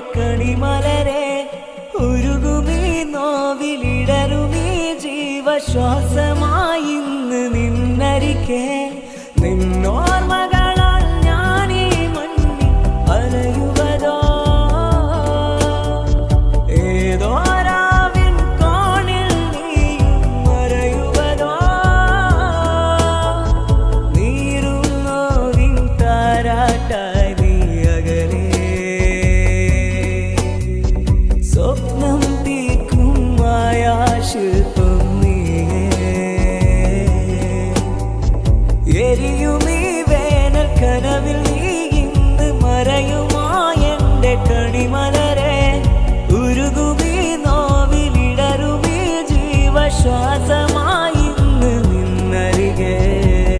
കണിമലരെ ഉരുകുമീ നോവിലിടരുമീ ജീവശ്വാസമായി ഇന്ന് നിന്നരികെ നിന്നോർമകളാൽ ഞാനീ മണ്ണിൽ അലയുവതോ ഏതോ രാവിൻ കോണിൽ നീയും മറയുവതോ നീരും നോവിൻ താരാട്ടായി നീ അകലെ സ്വപ്നം തീക്കും മായാശില്പം നീയേ എരിയുമീ വേനൽ കനവിൽ നീ ഇന്ന് മറയുമാ എൻ്റെ കണിമല